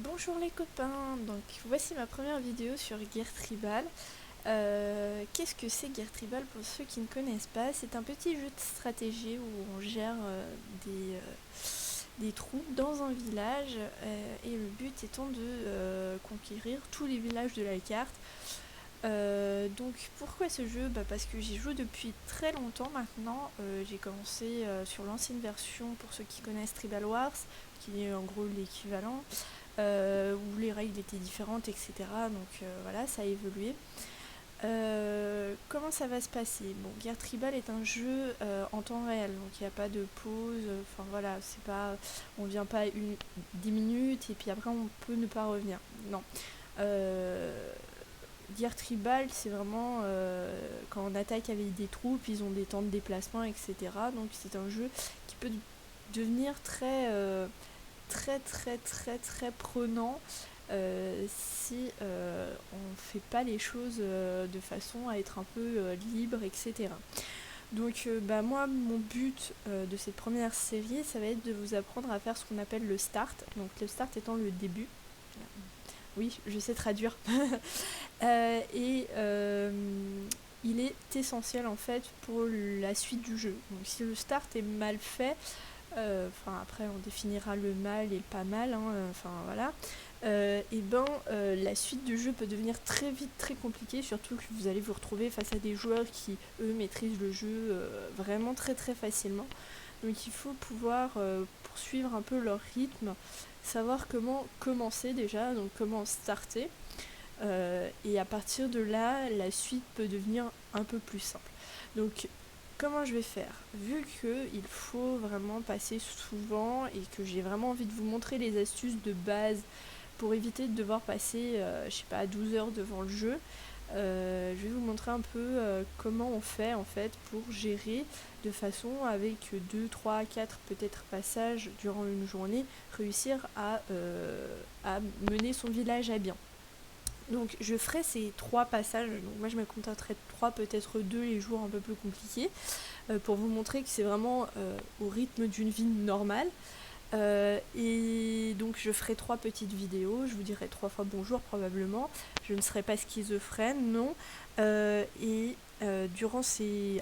Bonjour les copains, donc voici ma première vidéo sur Guerre Tribal. Qu'est-ce que c'est Guerre Tribal pour ceux qui ne connaissent pas? C'est un petit jeu de stratégie où on gère des troupes dans un village et le but étant de conquérir tous les villages de la carte. Donc pourquoi ce jeu? Parce que j'y joue depuis très longtemps maintenant. J'ai commencé sur l'ancienne version pour ceux qui connaissent Tribal Wars, qui est en gros l'équivalent. Où les règles étaient différentes, etc. Donc voilà, ça a évolué. Comment ça va se passer? Bon, Guerre Tribal est un jeu en temps réel, donc il n'y a pas de pause. Enfin voilà, c'est pas, on vient pas 10 minutes et puis après on peut ne pas revenir. Non. Guerre Tribal, c'est vraiment quand on attaque avec des troupes, ils ont des temps de déplacement, etc. Donc c'est un jeu qui peut devenir très prenant si on fait pas les choses de façon à être un peu libre, etc. Donc moi, mon but de cette première série, ça va être de vous apprendre à faire ce qu'on appelle le start. Donc le start étant le début. Oui, je sais traduire. Il est essentiel en fait pour la suite du jeu. Donc si le start est mal fait, après on définira le mal et le pas mal, voilà. La suite du jeu peut devenir très vite très compliquée, surtout que vous allez vous retrouver face à des joueurs qui eux maîtrisent le jeu vraiment très facilement. Donc il faut pouvoir poursuivre un peu leur rythme, savoir comment commencer déjà, donc comment starter. Et à partir de là, la suite peut devenir un peu plus simple. Donc comment je vais faire? Vu qu'il faut vraiment passer souvent et que j'ai vraiment envie de vous montrer les astuces de base pour éviter de devoir passer, 12 heures devant le jeu, je vais vous montrer un peu comment on fait en fait pour gérer de façon avec 2, 3, 4 peut-être passages durant une journée, réussir à mener son village à bien. Donc je ferai ces 3 passages, donc moi je me contenterai de 3, peut-être 2 les jours un peu plus compliqués, pour vous montrer que c'est vraiment au rythme d'une vie normale. Et donc je ferai 3 petites vidéos, je vous dirai 3 fois bonjour probablement, je ne serai pas schizophrène, non. À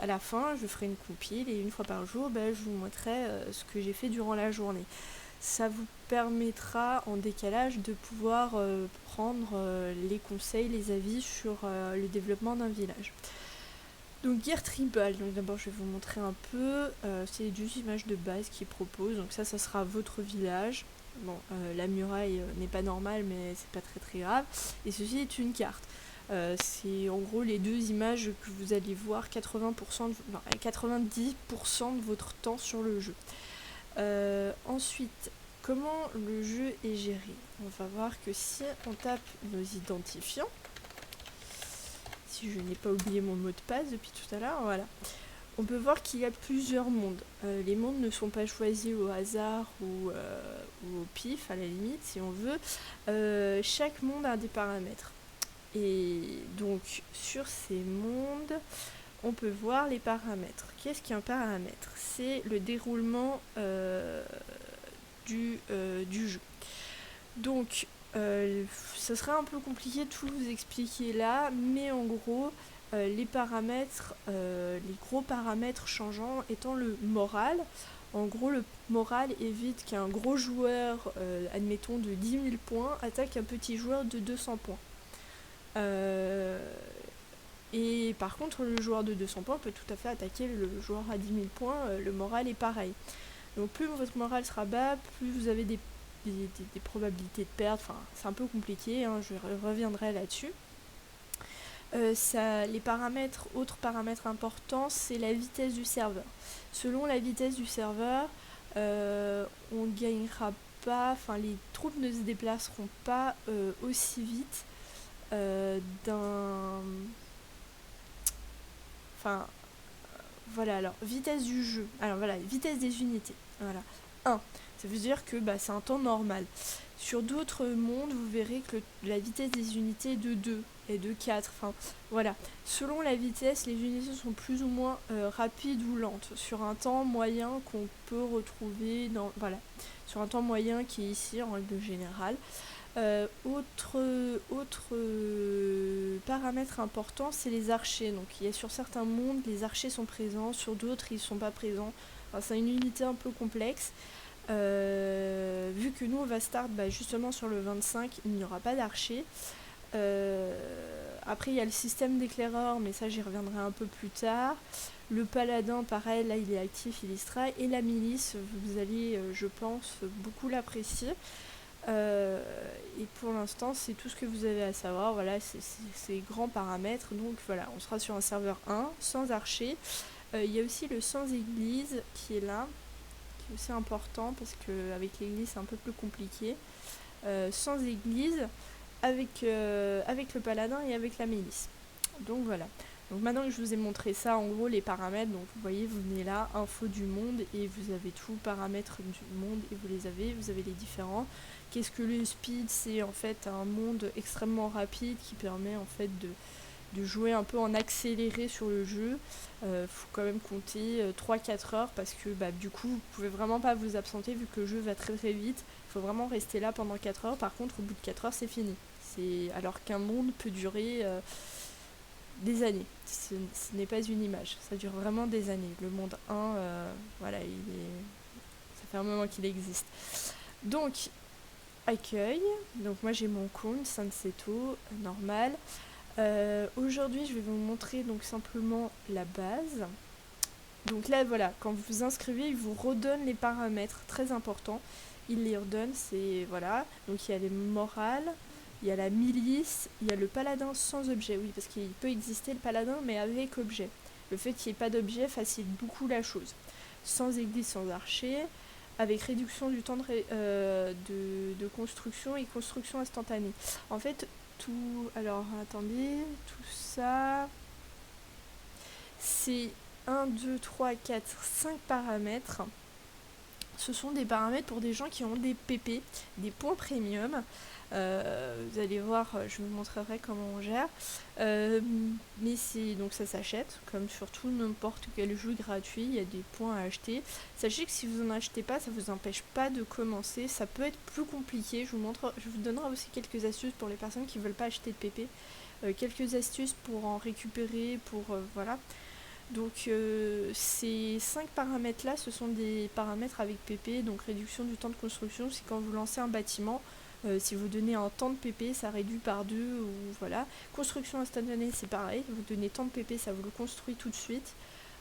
la fin, je ferai une compile et une fois par jour, je vous montrerai ce que j'ai fait durant la journée. Ça vous permettra en décalage de pouvoir prendre les conseils, les avis sur le développement d'un village. Donc Guerre Tribal, donc d'abord je vais vous montrer un peu, c'est les 2 images de base qu'ils proposent, donc ça sera votre village. Bon, la muraille n'est pas normale mais c'est pas très grave, et ceci est une carte. C'est en gros les 2 images que vous allez voir 90% de votre temps sur le jeu. Ensuite, comment le jeu est géré? On va voir que si on tape nos identifiants, si je n'ai pas oublié mon mot de passe depuis tout à l'heure, voilà. On peut voir qu'il y a plusieurs mondes. Les mondes ne sont pas choisis au hasard ou au pif, à la limite, si on veut. Chaque monde a des paramètres. Et donc, sur ces mondes, on peut voir les paramètres. Qu'est-ce qu'un paramètre? C'est le déroulement du jeu. Donc, ça serait un peu compliqué de tout vous expliquer là, mais en gros, les paramètres, les gros paramètres changeants étant le moral. En gros, le moral évite qu'un gros joueur, admettons de 10 000 points, attaque un petit joueur de 200 points. Et par contre, le joueur de 200 points peut tout à fait attaquer le joueur à 10 000 points, le moral est pareil. Donc plus votre moral sera bas, plus vous avez des probabilités de perdre, enfin c'est un peu compliqué, je reviendrai là-dessus. Les paramètres, autres paramètres importants, c'est la vitesse du serveur. Selon la vitesse du serveur, on gagnera pas, enfin les troupes ne se déplaceront pas aussi vite voilà, alors vitesse du jeu, alors voilà, vitesse des unités, voilà. 1, ça veut dire que c'est un temps normal. Sur d'autres mondes, vous verrez que la vitesse des unités est de 2 et de 4, enfin voilà. Selon la vitesse, les unités sont plus ou moins rapides ou lentes, sur un temps moyen qu'on peut retrouver sur un temps moyen qui est ici en règle générale. Autre paramètre important, c'est les archers. Donc il y a sur certains mondes, les archers sont présents, sur d'autres, ils ne sont pas présents. Enfin, c'est une unité un peu complexe. Vu que nous, on va start justement sur le 25, il n'y aura pas d'archers. Après, il y a le système d'éclaireurs, mais ça, j'y reviendrai un peu plus tard. Le paladin, pareil, là, il est actif, il extrait. Et la milice, vous allez, je pense, beaucoup l'apprécier. Et pour l'instant, c'est tout ce que vous avez à savoir. Voilà, c'est ces grands paramètres. Donc voilà, on sera sur un serveur 1, sans archer. Il y a aussi le sans église qui est là, qui est aussi important parce qu'avec l'église, c'est un peu plus compliqué. Sans église, avec le paladin et avec la milice. Donc voilà. Donc maintenant que je vous ai montré ça, en gros les paramètres, donc vous voyez, vous venez là, info du monde, et vous avez tout, paramètres du monde, et vous avez les différents. Qu'est-ce que le speed? C'est en fait un monde extrêmement rapide qui permet en fait de jouer un peu en accéléré sur le jeu. Faut quand même compter 3-4 heures parce que du coup vous pouvez vraiment pas vous absenter vu que le jeu va très très vite. Il faut vraiment rester là pendant 4 heures. Par contre, au bout de 4 heures, c'est fini. Alors qu'un monde peut durer des années. Ce n'est pas une image. Ça dure vraiment des années. Le monde 1, voilà, ça fait un moment qu'il existe. Donc, accueil. Donc moi j'ai mon compte, Sanseto, normal. Aujourd'hui, je vais vous montrer donc simplement la base. Donc là, voilà, quand vous vous inscrivez, il vous redonne les paramètres très importants. Il les redonne, c'est voilà. Donc il y a les morales, il y a la milice, il y a le paladin sans objet. Oui, parce qu'il peut exister le paladin, mais avec objet. Le fait qu'il n'y ait pas d'objet facilite beaucoup la chose. Sans église, sans archer, avec réduction du temps de construction et construction instantanée. En fait, alors attendez, tout ça, c'est 1, 2, 3, 4, 5 paramètres. Ce sont des paramètres pour des gens qui ont des PP, des points premium. Vous allez voir, je vous montrerai comment on gère. Mais donc ça s'achète, comme sur tout n'importe quel jeu gratuit, il y a des points à acheter. Sachez que si vous n'en achetez pas, ça ne vous empêche pas de commencer. Ça peut être plus compliqué. Je vous donnerai aussi quelques astuces pour les personnes qui ne veulent pas acheter de PP. Quelques astuces pour en récupérer, voilà. Donc ces 5 paramètres là, ce sont des paramètres avec PP, donc réduction du temps de construction. C'est quand vous lancez un bâtiment, si vous donnez un temps de PP, ça réduit par 2 ou voilà. Construction instantanée, c'est pareil, vous donnez tant de PP, ça vous le construit tout de suite.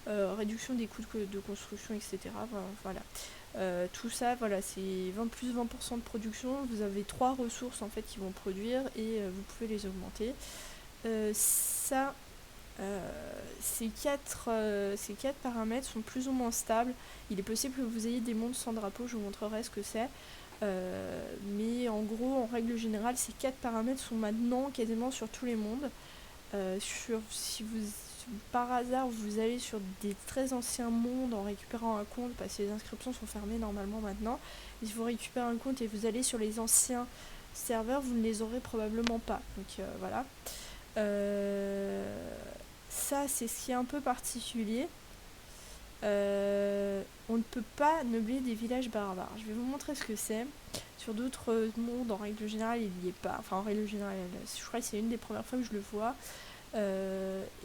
Réduction des coûts de construction, etc. Voilà. Tout ça, voilà, c'est plus 20% de production. Vous avez 3 ressources en fait qui vont produire et vous pouvez les augmenter. Ces quatre paramètres sont plus ou moins stables. Il est possible que vous ayez des mondes sans drapeau, je vous montrerai ce que c'est. Mais en gros, en règle générale, ces 4 paramètres sont maintenant quasiment sur tous les mondes. Si vous, par hasard, vous allez sur des très anciens mondes en récupérant un compte, parce que les inscriptions sont fermées normalement maintenant, et si vous récupérez un compte et vous allez sur les anciens serveurs, vous ne les aurez probablement pas. Donc voilà. Ça, c'est ce qui est un peu particulier. On ne peut pas meubler des villages barbares. Je vais vous montrer ce que c'est. Sur d'autres mondes, en règle générale, il n'y est pas. Enfin, en règle générale, je crois que c'est une des premières fois que je le vois.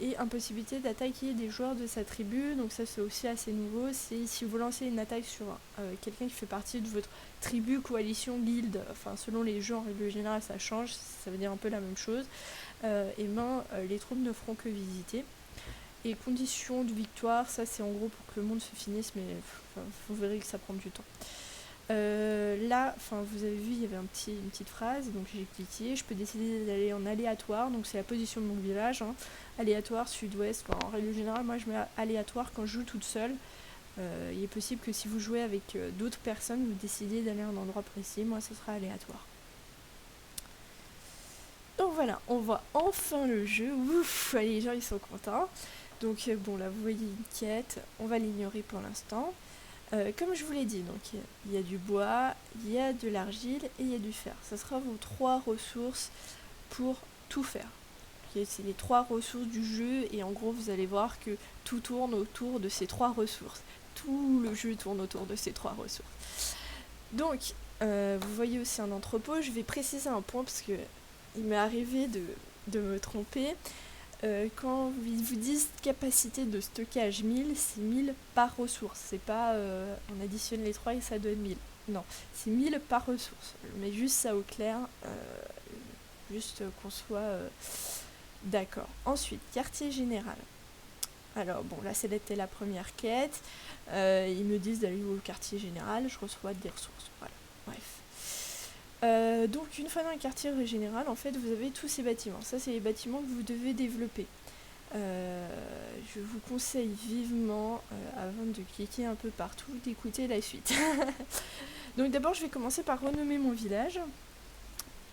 Et impossibilité d'attaquer des joueurs de sa tribu. Donc ça, c'est aussi assez nouveau. C'est si vous lancez une attaque sur quelqu'un qui fait partie de votre tribu, coalition, guilde, enfin selon les jeux en règle générale ça change, ça veut dire un peu la même chose. Les troupes ne feront que visiter. Et conditions de victoire, ça c'est en gros pour que le monde se finisse, mais vous verrez que ça prend du temps. Là, vous avez vu, il y avait une petite phrase, donc j'ai cliqué, je peux décider d'aller en aléatoire, donc c'est la position de mon village, hein. Aléatoire, sud-ouest, en règle générale, moi je mets aléatoire quand je joue toute seule. Il est possible que si vous jouez avec d'autres personnes, vous décidez d'aller à un endroit précis, moi ce sera aléatoire. Donc voilà, on voit enfin le jeu, ouf, les gens ils sont contents. Donc bon, là vous voyez une quête, on va l'ignorer pour l'instant. Comme je vous l'ai dit, donc il y a du bois, il y a de l'argile et il y a du fer. Ça sera vos 3 ressources pour tout faire. Okay, c'est les 3 ressources du jeu et en gros vous allez voir que tout tourne autour de ces 3 ressources. Tout le jeu tourne autour de ces 3 ressources. Donc Vous voyez aussi un entrepôt. Je vais préciser un point parce que il m'est arrivé de me tromper. Quand ils vous disent capacité de stockage 1000, c'est 1000 par ressource. C'est pas on additionne les 3 et ça donne 1000. Non, c'est 1000 par ressource. Je mets juste ça au clair, juste qu'on soit d'accord. Ensuite, quartier général. Alors bon, là c'était la première quête. Ils me disent d'aller au quartier général, je reçois des ressources. Voilà, bref. Donc une fois dans le quartier général, en fait, vous avez tous ces bâtiments. Ça, c'est les bâtiments que vous devez développer. Je vous conseille vivement, avant de cliquer un peu partout, d'écouter la suite. Donc d'abord, je vais commencer par renommer mon village.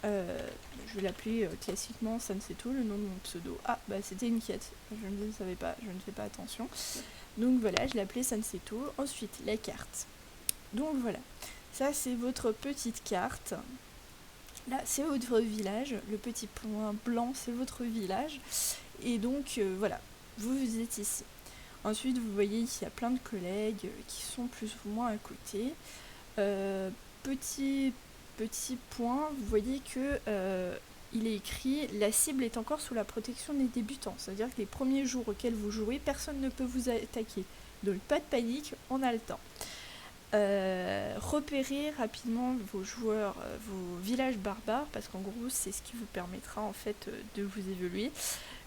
Je vais l'appeler classiquement Sanseto, le nom de mon pseudo. Ah, bah c'était une quête, je ne le savais pas, je ne fais pas attention. Donc voilà, je l'ai appelé Sanseto. Ensuite, la carte. Donc voilà, ça c'est votre petite carte. Là, c'est votre village. Le petit point blanc, c'est votre village. Et donc, voilà, vous êtes ici. Ensuite, vous voyez qu'il y a plein de collègues qui sont plus ou moins à côté. Petit point, vous voyez que il est écrit « La cible est encore sous la protection des débutants ». C'est-à-dire que les premiers jours auxquels vous jouez, personne ne peut vous attaquer. Donc pas de panique, on a le temps. Repérez rapidement vos joueurs, vos villages barbares, parce qu'en gros c'est ce qui vous permettra en fait de vous évoluer.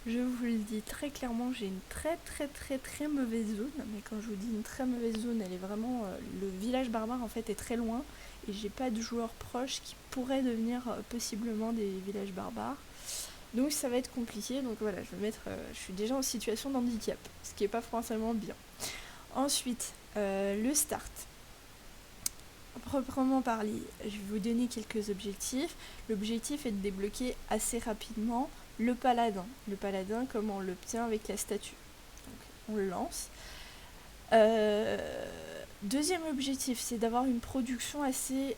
Je vous le dis très clairement, j'ai une très mauvaise zone, mais quand je vous dis une très mauvaise zone, elle est vraiment, le village barbare en fait est très loin, et j'ai pas de joueurs proches qui pourraient devenir possiblement des villages barbares. Donc ça va être compliqué, donc voilà, je suis déjà en situation d'handicap, ce qui est pas forcément bien. Ensuite, le start. Proprement parler, je vais vous donner quelques objectifs. L'objectif est de débloquer assez rapidement le paladin. Le paladin, comme on l'obtient avec la statue. Donc, on le lance. Deuxième objectif, c'est d'avoir une production assez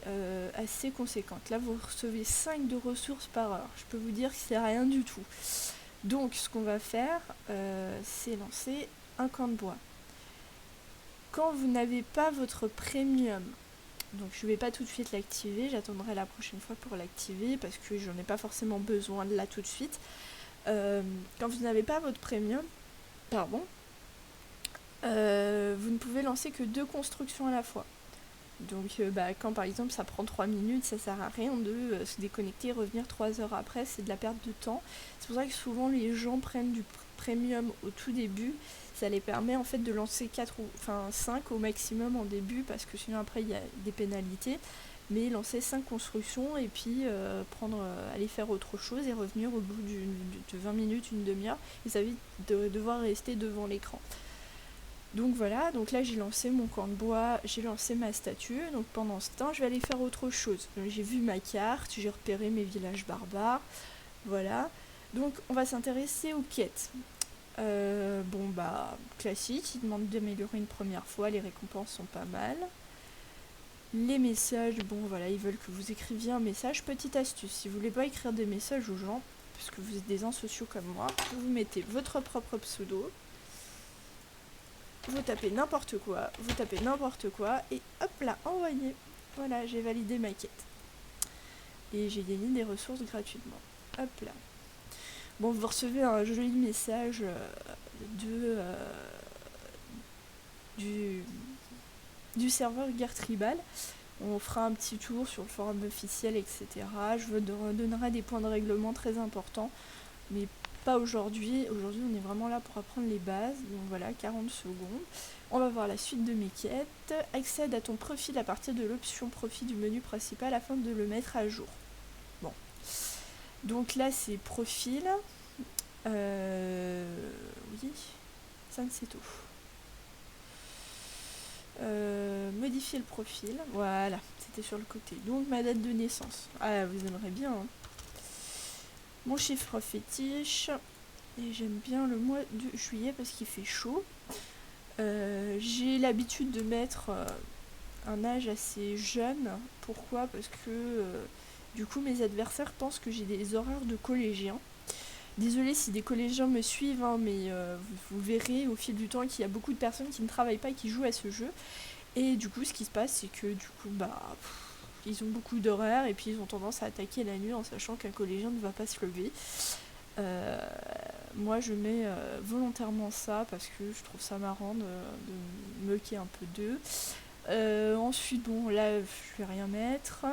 conséquente. Là, vous recevez 5 de ressources par heure. Je peux vous dire que c'est rien du tout. Donc, ce qu'on va faire, c'est lancer un camp de bois. Quand vous n'avez pas votre premium, donc je ne vais pas tout de suite l'activer, j'attendrai la prochaine fois pour l'activer parce que j'en ai pas forcément besoin de là tout de suite. Quand vous n'avez pas votre premium, vous ne pouvez lancer que 2 constructions à la fois. Donc quand par exemple ça prend 3 minutes, ça sert à rien de se déconnecter et revenir 3 heures après, c'est de la perte de temps. C'est pour ça que souvent les gens prennent du premium au tout début. Ça les permet en fait de lancer 5 au maximum en début parce que sinon après il y a des pénalités. Mais lancer 5 constructions et puis aller faire autre chose et revenir au bout de 20 minutes, une demi-heure. Et ça évite de devoir rester devant l'écran. Donc voilà, donc là j'ai lancé mon camp de bois, j'ai lancé ma statue, donc pendant ce temps je vais aller faire autre chose. Donc, j'ai vu ma carte, j'ai repéré mes villages barbares, voilà. Donc on va s'intéresser aux quêtes. Classique, il demande d'améliorer une première fois, les récompenses sont pas mal. Les messages, ils veulent que vous écriviez un message. Petite astuce, si vous voulez pas écrire des messages aux gens, puisque vous êtes des insociaux comme moi, vous mettez votre propre pseudo. Vous tapez n'importe quoi, et hop là, envoyé. Voilà, j'ai validé ma quête. Et j'ai gagné des ressources gratuitement. Hop là. Bon, vous recevez un joli message du serveur Guerre Tribal. On fera un petit tour sur le forum officiel, etc. Je vous donnerai des points de règlement très importants, mais pas aujourd'hui. Aujourd'hui, on est vraiment là pour apprendre les bases. Donc voilà, 40 secondes. On va voir la suite de mes quêtes. Accède à ton profil à partir de l'option profil du menu principal afin de le mettre à jour. Bon. Donc là, c'est profil. Oui. Ça ne sait tout. Modifier le profil. Voilà, c'était sur le côté. Donc ma date de naissance. Ah, vous aimerez bien. Hein. Mon chiffre fétiche. Et j'aime bien le mois de juillet parce qu'il fait chaud. J'ai l'habitude de mettre un âge assez jeune. Pourquoi ? Parce que du coup mes adversaires pensent que j'ai des horaires de collégiens. Désolée si des collégiens me suivent, hein, mais vous verrez au fil du temps qu'il y a beaucoup de personnes qui ne travaillent pas et qui jouent à ce jeu. Et du coup ce qui se passe c'est que du coup ils ont beaucoup d'horaires et puis ils ont tendance à attaquer la nuit en sachant qu'un collégien ne va pas se lever. Moi je mets volontairement ça parce que je trouve ça marrant de me moquer un peu d'eux. Ensuite bon là je vais rien mettre.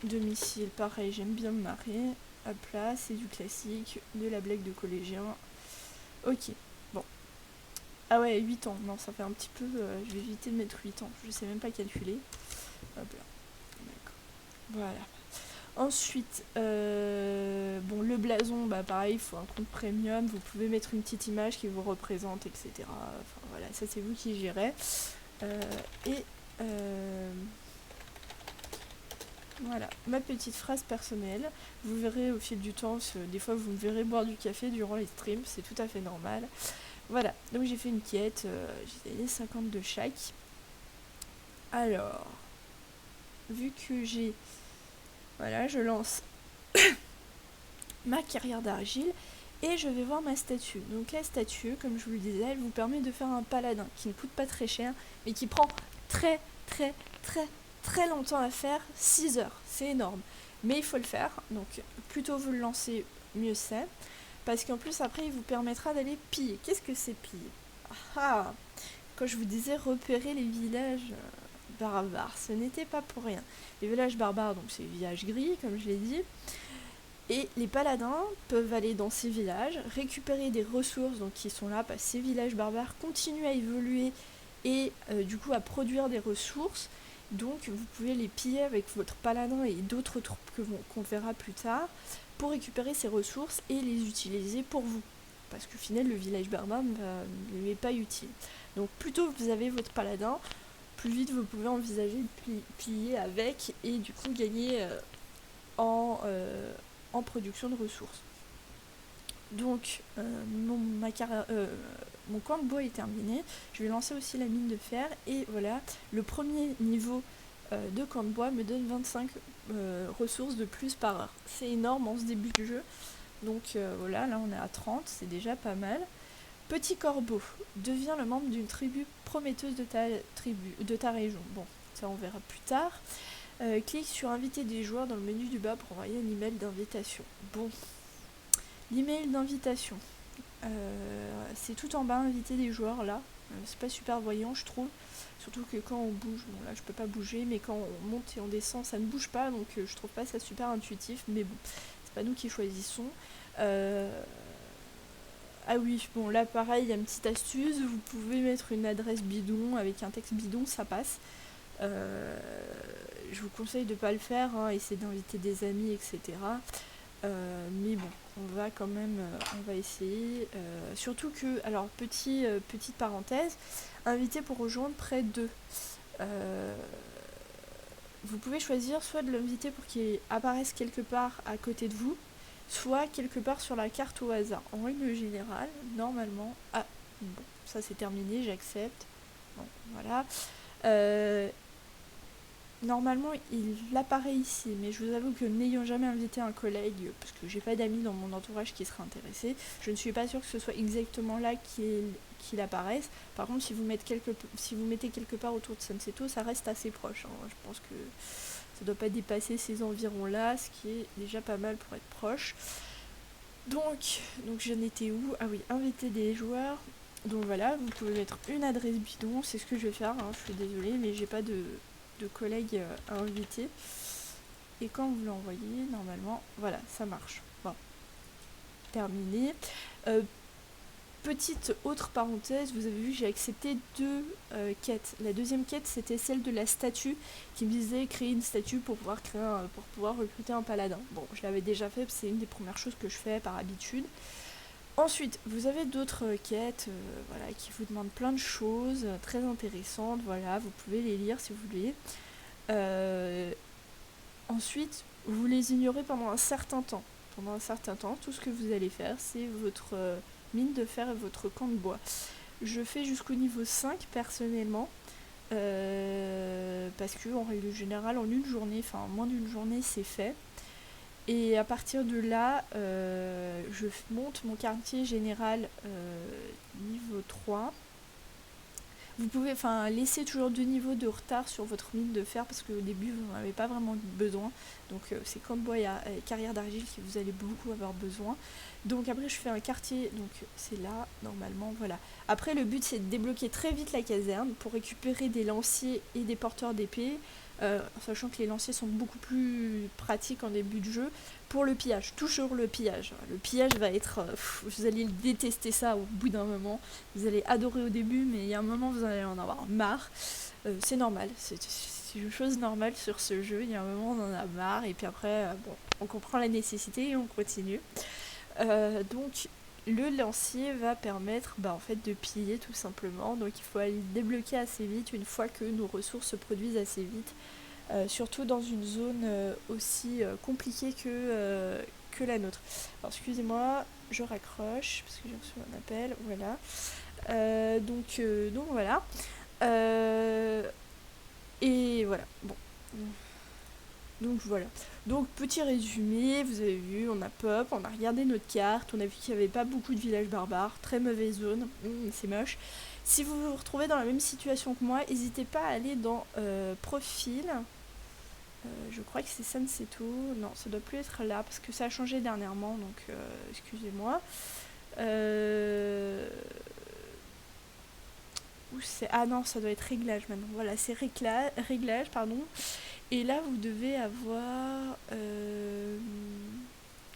Domicile pareil, j'aime bien me marrer. Hop là, c'est du classique, de la blague de collégien. Ok, bon. Ah ouais, 8 ans, non ça fait un petit peu, je vais éviter de mettre 8 ans, je sais même pas calculer. Hop là, d'accord. Voilà. Ensuite, bon, le blason, bah pareil, il faut un compte premium, vous pouvez mettre une petite image qui vous représente, etc. Enfin voilà, ça c'est vous qui gérez. Et voilà, ma petite phrase personnelle. Vous verrez au fil du temps, des fois vous me verrez boire du café durant les streams, c'est tout à fait normal. Voilà, donc j'ai fait une quête, j'ai gagné 50 de chaque. Alors, vu que j'ai... Voilà, je lance ma carrière d'argile et je vais voir ma statue. Donc la statue, comme je vous le disais, elle vous permet de faire un paladin qui ne coûte pas très cher mais qui prend très très très très longtemps à faire, 6 heures, c'est énorme. Mais il faut le faire, donc plutôt vous le lancez, mieux c'est. Parce qu'en plus après il vous permettra d'aller piller. Qu'est-ce que c'est piller? Ah, quand je vous disais repérer les villages barbares, ce n'était pas pour rien. Les villages barbares, donc c'est les villages gris, comme je l'ai dit. Et les paladins peuvent aller dans ces villages, récupérer des ressources donc, qui sont là, parce que ces villages barbares continuent à évoluer et du coup à produire des ressources. Donc vous pouvez les piller avec votre paladin et d'autres troupes qu'on verra plus tard pour récupérer ces ressources et les utiliser pour vous. Parce qu'au final le village barbare ne lui est pas utile. Donc plutôt vous avez votre paladin, plus vite vous pouvez envisager de piller avec et du coup gagner en production de ressources. Donc mon camp de bois est terminé, je vais lancer aussi la mine de fer et voilà, le premier niveau de camp de bois me donne 25 ressources de plus par heure. C'est énorme en ce début du jeu, donc voilà, là on est à 30, c'est déjà pas mal. Petit corbeau, deviens le membre d'une tribu prometteuse de ta région. Bon, ça on verra plus tard. Clique sur inviter des joueurs dans le menu du bas pour envoyer un email d'invitation. Bon, l'email d'invitation, c'est tout en bas, inviter des joueurs là. C'est pas super voyant, je trouve. Surtout que quand on bouge, bon là je peux pas bouger, mais quand on monte et on descend, ça ne bouge pas, donc je trouve pas ça super intuitif. Mais bon, c'est pas nous qui choisissons. Ah oui, bon là pareil, il y a une petite astuce, vous pouvez mettre une adresse bidon avec un texte bidon, ça passe. Je vous conseille de ne pas le faire, hein, essayer d'inviter des amis, etc. Mais bon, on va quand même, on va essayer. Surtout que, alors petite parenthèse, inviter pour rejoindre près d'eux. Vous pouvez choisir soit de l'inviter pour qu'il apparaisse quelque part à côté de vous, soit quelque part sur la carte au hasard. En règle générale, normalement... Ah, bon, ça c'est terminé, j'accepte. Bon, voilà. Normalement, il apparaît ici, mais je vous avoue que n'ayant jamais invité un collègue, parce que j'ai pas d'amis dans mon entourage qui seraient intéressés, je ne suis pas sûre que ce soit exactement là qu'il apparaisse. Par contre, si vous mettez quelque part autour de Sunseto, ça reste assez proche. Hein. Je pense que ça doit pas dépasser ces environs-là, ce qui est déjà pas mal pour être proche. Donc j'en étais où? Ah oui, inviter des joueurs. Donc voilà, vous pouvez mettre une adresse bidon, c'est ce que je vais faire, hein, je suis désolée, mais j'ai pas de collègues à inviter. Et quand vous l'envoyez, normalement, voilà, ça marche. Bon, terminé. Petite autre parenthèse, vous avez vu, j'ai accepté 2 quêtes. La deuxième quête, c'était celle de la statue, qui me disait créer une statue pour pouvoir recruter un paladin. Bon, je l'avais déjà fait, c'est une des premières choses que je fais par habitude. Ensuite, vous avez d'autres quêtes voilà, qui vous demandent plein de choses très intéressantes. Voilà, vous pouvez les lire si vous voulez. Ensuite, vous les ignorez pendant un certain temps. Pendant un certain temps, tout ce que vous allez faire, c'est votre mine de fer et votre camp de bois. Je fais jusqu'au niveau 5 personnellement. Parce que en règle générale, en une journée, enfin moins d'une journée, c'est fait. Et à partir de là, je monte mon quartier général niveau 3. Vous pouvez laisser toujours 2 niveaux de retard sur votre mine de fer parce qu'au début vous n'en avez pas vraiment besoin. Donc c'est comme bois et carrière d'argile que vous allez beaucoup avoir besoin. Donc après je fais un quartier, donc c'est là normalement, voilà. Après le but c'est de débloquer très vite la caserne pour récupérer des lanciers et des porteurs d'épée. Sachant que les lanciers sont beaucoup plus pratiques en début de jeu. Pour le pillage, toujours le pillage. Le pillage va être... vous allez détester ça au bout d'un moment. Vous allez adorer au début, mais il y a un moment vous allez en avoir marre. C'est normal, c'est une chose normale sur ce jeu. Il y a un moment on en a marre, et puis après, bon, on comprend la nécessité et on continue. Donc le lancier va permettre en fait, de piller tout simplement. Donc il faut aller débloquer assez vite une fois que nos ressources se produisent assez vite. Surtout dans une zone aussi compliquée que la nôtre. Alors excusez-moi, je raccroche parce que j'ai reçu un appel, voilà. Donc voilà. Et voilà, bon. Donc voilà. Donc petit résumé, vous avez vu, on a pop, on a regardé notre carte, on a vu qu'il n'y avait pas beaucoup de villages barbares, très mauvaise zone, c'est moche. Si vous vous retrouvez dans la même situation que moi, n'hésitez pas à aller dans profil. Je crois que c'est Sanseto. Non, ça doit plus être là parce que ça a changé dernièrement, donc excusez-moi. Où c'est ? Ah non, ça doit être réglage maintenant. Voilà, c'est réglage, pardon. Et là, vous devez avoir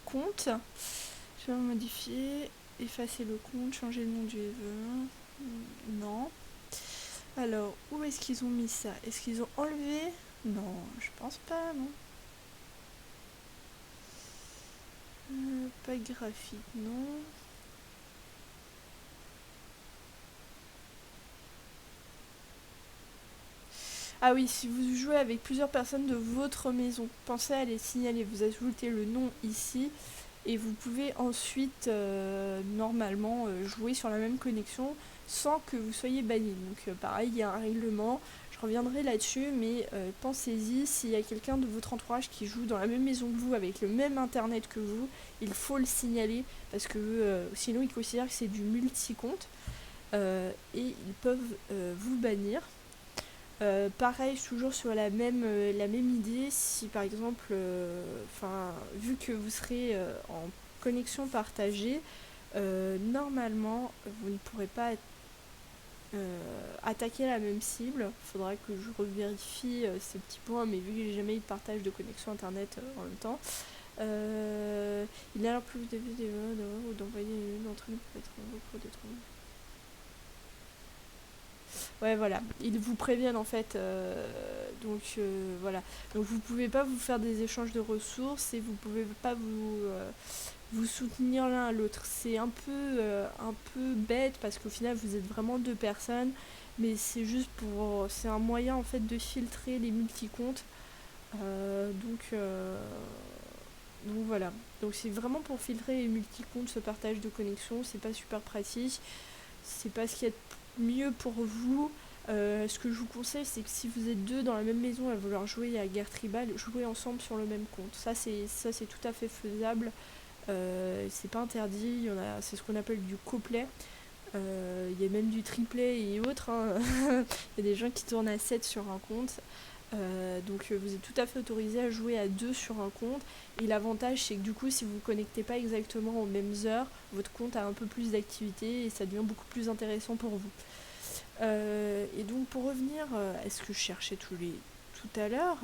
compte. Je vais modifier, effacer le compte, changer le nom du event. Non. Alors, où est-ce qu'ils ont mis ça ? Est-ce qu'ils ont enlevé ? Non, je pense pas, non. Pas graphique, non. Ah oui, si vous jouez avec plusieurs personnes de votre maison, pensez à les signaler. Vous ajoutez le nom ici et vous pouvez ensuite normalement jouer sur la même connexion sans que vous soyez banni. Donc pareil, il y a un règlement. Je reviendrai là-dessus, mais pensez-y, s'il y a quelqu'un de votre entourage qui joue dans la même maison que vous, avec le même internet que vous, il faut le signaler parce que sinon ils considèrent que c'est du multi-compte et ils peuvent vous bannir. Pareil, toujours sur la même idée, si par exemple, vu que vous serez en connexion partagée, normalement, vous ne pourrez pas attaquer la même cible. Il faudra que je revérifie ces petits points, mais vu que j'ai jamais eu de partage de connexion internet en même temps, il a l'air plus de ou d'envoyer une entrée pour être en recours de trouble. Ouais, voilà, ils vous préviennent en fait, donc voilà. Donc vous pouvez pas vous faire des échanges de ressources et vous pouvez pas vous soutenir l'un à l'autre. C'est un peu bête parce qu'au final vous êtes vraiment 2 personnes, mais c'est juste c'est un moyen en fait de filtrer les multi-comptes. Donc voilà. Donc c'est vraiment pour filtrer les multi-comptes, ce partage de connexion. C'est pas super pratique. C'est pas ce qu'il y a de mieux pour vous. Ce que je vous conseille, c'est que si vous êtes 2 dans la même maison à vouloir jouer à guerre tribale, jouez ensemble sur le même compte. Ça c'est tout à fait faisable. C'est pas interdit. C'est ce qu'on appelle du coplay. Il y a même du triplet et autres, hein. Il y a des gens qui tournent à 7 sur un compte. Donc vous êtes tout à fait autorisé à jouer à 2 sur un compte. Et l'avantage, c'est que du coup, si vous ne vous connectez pas exactement aux mêmes heures, votre compte a un peu plus d'activité et ça devient beaucoup plus intéressant pour vous. Et donc pour revenir à ce que je cherchais tout à l'heure,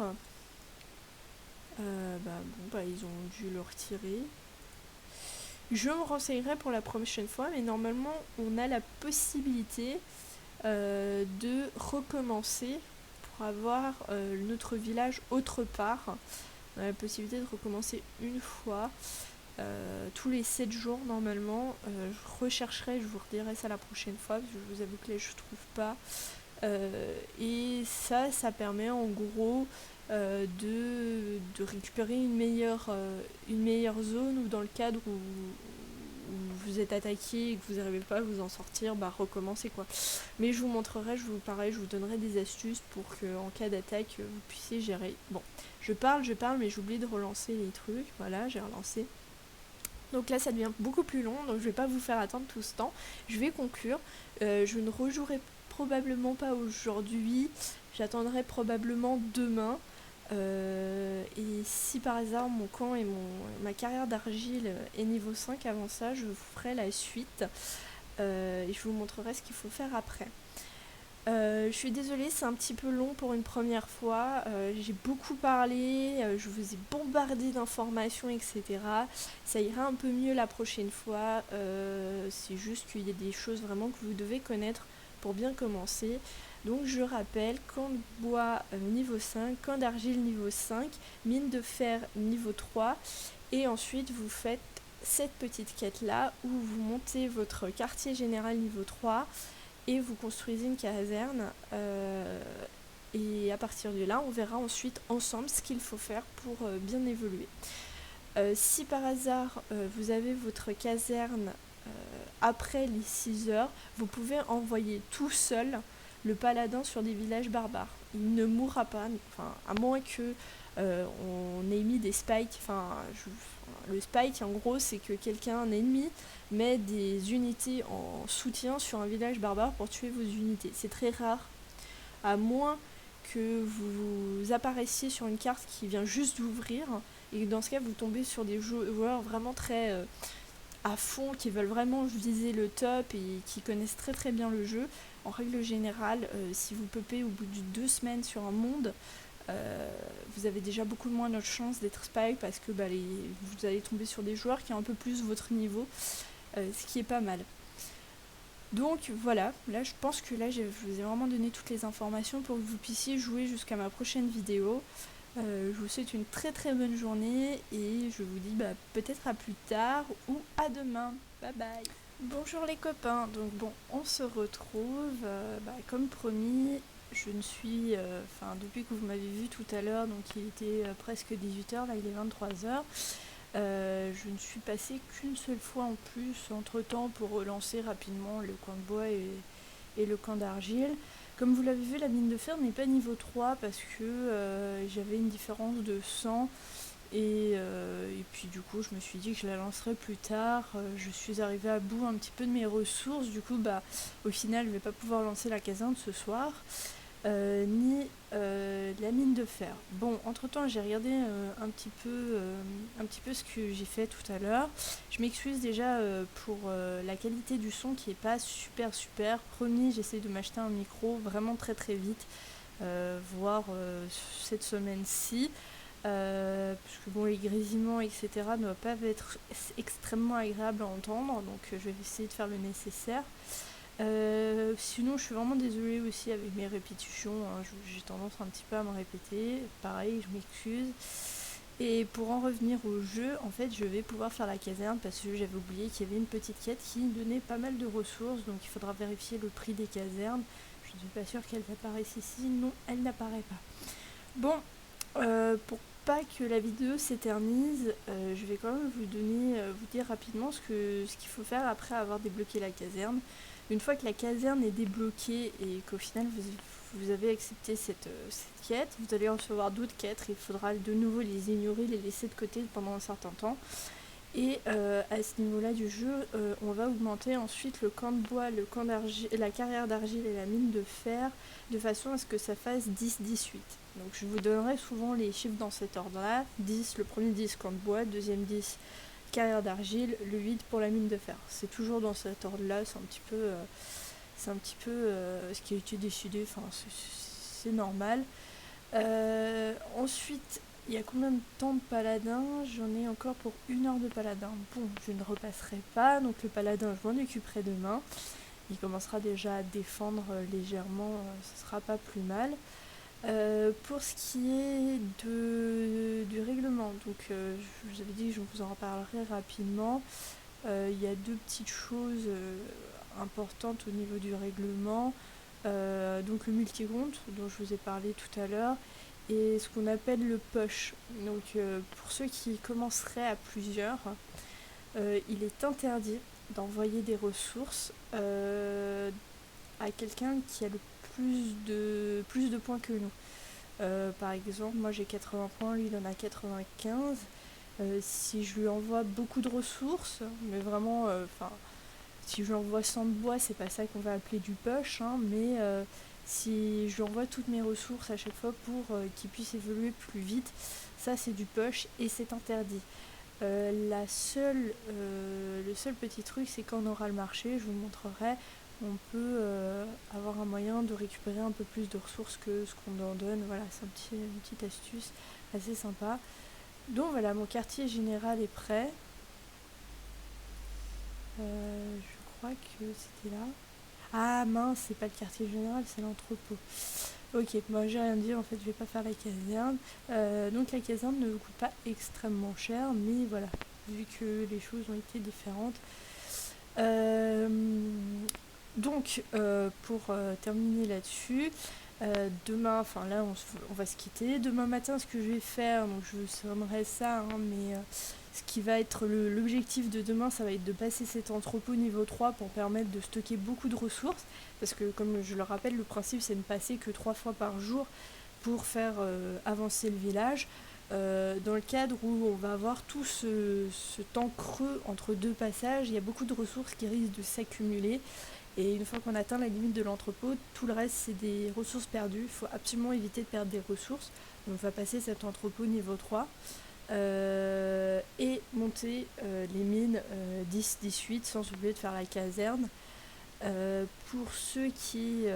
ils ont dû le retirer. Je me renseignerai pour la prochaine fois, mais normalement on a la possibilité de recommencer pour avoir notre village autre part. On a la possibilité de recommencer une fois tous les 7 jours normalement. Je rechercherai, je vous redirai ça la prochaine fois parce que je vous avoue que là je trouve pas. Et ça permet en gros de récupérer une meilleure zone, ou dans le cadre où vous êtes attaqué et que vous n'arrivez pas à vous en sortir, recommencez quoi. Mais je vous montrerai, je vous donnerai des astuces pour que en cas d'attaque vous puissiez gérer. Bon, je parle, mais j'oublie de relancer les trucs. Voilà, j'ai relancé. Donc là ça devient beaucoup plus long, donc je vais pas vous faire attendre tout ce temps. Je vais conclure. Je ne rejouerai probablement pas aujourd'hui, j'attendrai probablement demain. Et si par hasard mon camp et ma carrière d'argile est niveau 5 avant ça, je vous ferai la suite et je vous montrerai ce qu'il faut faire après. Je suis désolée, c'est un petit peu long pour une première fois. J'ai beaucoup parlé, je vous ai bombardé d'informations, etc. Ça ira un peu mieux la prochaine fois. C'est juste qu'il y a des choses vraiment que vous devez connaître pour bien commencer. Donc je rappelle, camp de bois niveau 5, camp d'argile niveau 5, mine de fer niveau 3. Et ensuite vous faites cette petite quête là où vous montez votre quartier général niveau 3 et vous construisez une caserne et à partir de là on verra ensuite ensemble ce qu'il faut faire pour bien évoluer. Si par hasard vous avez votre caserne après les 6 heures, vous pouvez envoyer tout seul le paladin sur des villages barbares. Il ne mourra pas, enfin, à moins que on ait mis des spikes. Le spike, en gros, c'est que un ennemi met des unités en soutien sur un village barbare pour tuer vos unités. C'est très rare, à moins que vous apparaissiez sur une carte qui vient juste d'ouvrir, et dans ce cas, vous tombez sur des joueurs vraiment très à fond, qui veulent vraiment viser le top et qui connaissent très très bien le jeu. En règle générale, si vous popez au bout de 2 semaines sur un monde, vous avez déjà beaucoup moins de chances d'être spike parce que vous allez tomber sur des joueurs qui ont un peu plus votre niveau, ce qui est pas mal. Donc voilà, là je pense que je vous ai vraiment donné toutes les informations pour que vous puissiez jouer jusqu'à ma prochaine vidéo. Je vous souhaite une très très bonne journée et je vous dis peut-être à plus tard ou à demain. Bye bye. Bonjour les copains, donc bon, on se retrouve, comme promis, je ne suis, depuis que vous m'avez vu tout à l'heure, donc il était presque 18h, là il est 23h, je ne suis passée qu'une seule fois en plus entre temps pour relancer rapidement le camp de bois et le camp d'argile. Comme vous l'avez vu, la mine de fer n'est pas niveau 3 parce que j'avais une différence de 100 et puis du coup je me suis dit que je la lancerai plus tard. Je suis arrivée à bout un petit peu de mes ressources, du coup au final je vais pas pouvoir lancer la caserne ce soir. Ni la mine de fer. Bon, entre temps j'ai regardé un petit peu ce que j'ai fait tout à l'heure. Je m'excuse déjà pour la qualité du son qui est pas super. Promis, j'essaie de m'acheter un micro vraiment très très vite, voire cette semaine-ci. Parce que les grésillements etc ne doivent pas être extrêmement agréables à entendre, donc je vais essayer de faire le nécessaire. Sinon je suis vraiment désolée aussi avec mes répétitions, hein. J'ai tendance un petit peu à me répéter, pareil je m'excuse. Et pour en revenir au jeu, en fait je vais pouvoir faire la caserne parce que j'avais oublié qu'il y avait une petite quête qui donnait pas mal de ressources, donc il faudra vérifier le prix des casernes. Je ne suis pas sûre qu'elle apparaisse ici, non elle n'apparaît pas. Bon, pour pas que la vidéo s'éternise, je vais quand même vous dire rapidement ce qu'il faut faire après avoir débloqué la caserne. Une fois que la caserne est débloquée et qu'au final vous avez accepté cette quête, vous allez recevoir d'autres quêtes et il faudra de nouveau les ignorer, les laisser de côté pendant un certain temps. Et à ce niveau-là du jeu, on va augmenter ensuite le camp de bois, le camp d'argile, la carrière d'argile et la mine de fer, de façon à ce que ça fasse 10-18. Donc je vous donnerai souvent les chiffres dans cet ordre-là. 10, le premier 10 camp de bois, deuxième 10 carrière d'argile, le 8 pour la mine de fer. C'est toujours dans cet ordre-là, c'est un petit peu ce qui a été décidé, c'est normal. Ensuite, il y a combien de temps de paladin? J'en ai encore pour 1 heure de paladin. Bon, je ne repasserai pas, donc le paladin, je m'en occuperai demain. Il commencera déjà à défendre légèrement, ce sera pas plus mal. Pour ce qui est du règlement, donc je vous avais dit que je vous en reparlerai rapidement. Il y a 2 petites choses importantes au niveau du règlement. Donc le multi-compte dont je vous ai parlé tout à l'heure et ce qu'on appelle le push. Donc pour ceux qui commenceraient à plusieurs, il est interdit d'envoyer des ressources à quelqu'un qui a le plus de points que nous. Par exemple, moi j'ai 80 points, lui il en a 95. Si je lui envoie beaucoup de ressources, mais vraiment, Si je lui envoie 100 de bois, c'est pas ça qu'on va appeler du push, hein, mais si je lui envoie toutes mes ressources à chaque fois pour qu'il puisse évoluer plus vite, ça c'est du push et c'est interdit. Le seul petit truc, c'est quand on aura le marché, je vous montrerai, on peut avoir un moyen de récupérer un peu plus de ressources que ce qu'on en donne. Voilà, c'est une petite astuce assez sympa. Donc voilà, mon quartier général est prêt. Je crois que c'était là. Ah mince, c'est pas le quartier général, c'est l'entrepôt. Ok, moi j'ai rien dit, en fait je vais pas faire la caserne. Donc la caserne ne coûte pas extrêmement cher, mais voilà, vu que les choses ont été différentes. Euh, pour terminer là-dessus, demain, enfin là on va se quitter. Demain matin, ce que je vais faire, donc je vous sonnerai ça, hein, mais ce qui va être l'objectif de demain, ça va être de passer cet entrepôt niveau 3 pour permettre de stocker beaucoup de ressources. Parce que comme je le rappelle, le principe c'est de ne passer que 3 fois par jour pour faire avancer le village. Dans le cadre où on va avoir tout ce temps creux entre deux passages, il y a beaucoup de ressources qui risquent de s'accumuler. Et une fois qu'on atteint la limite de l'entrepôt, tout le reste c'est des ressources perdues. Il faut absolument éviter de perdre des ressources. Donc on va passer cet entrepôt niveau 3 et monter les mines 10-18 sans oublier de faire la caserne. Pour ceux qui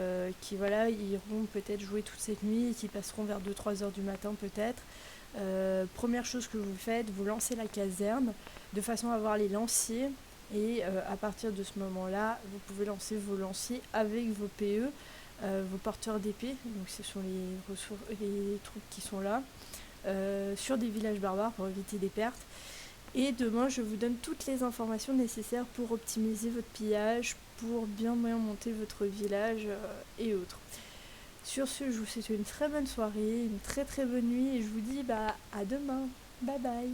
voilà, iront peut-être jouer toute cette nuit et qui passeront vers 2-3 heures du matin peut-être, première chose que vous faites, vous lancez la caserne de façon à avoir les lanciers et à partir de ce moment-là, vous pouvez lancer vos lanciers avec vos PE, vos porteurs d'épée, donc ce sont les troupes qui sont là, sur des villages barbares pour éviter des pertes. Et demain, je vous donne toutes les informations nécessaires pour optimiser votre pillage, pour bien monter votre village et autres. Sur ce, je vous souhaite une très bonne soirée, une très très bonne nuit et je vous dis à demain. Bye bye.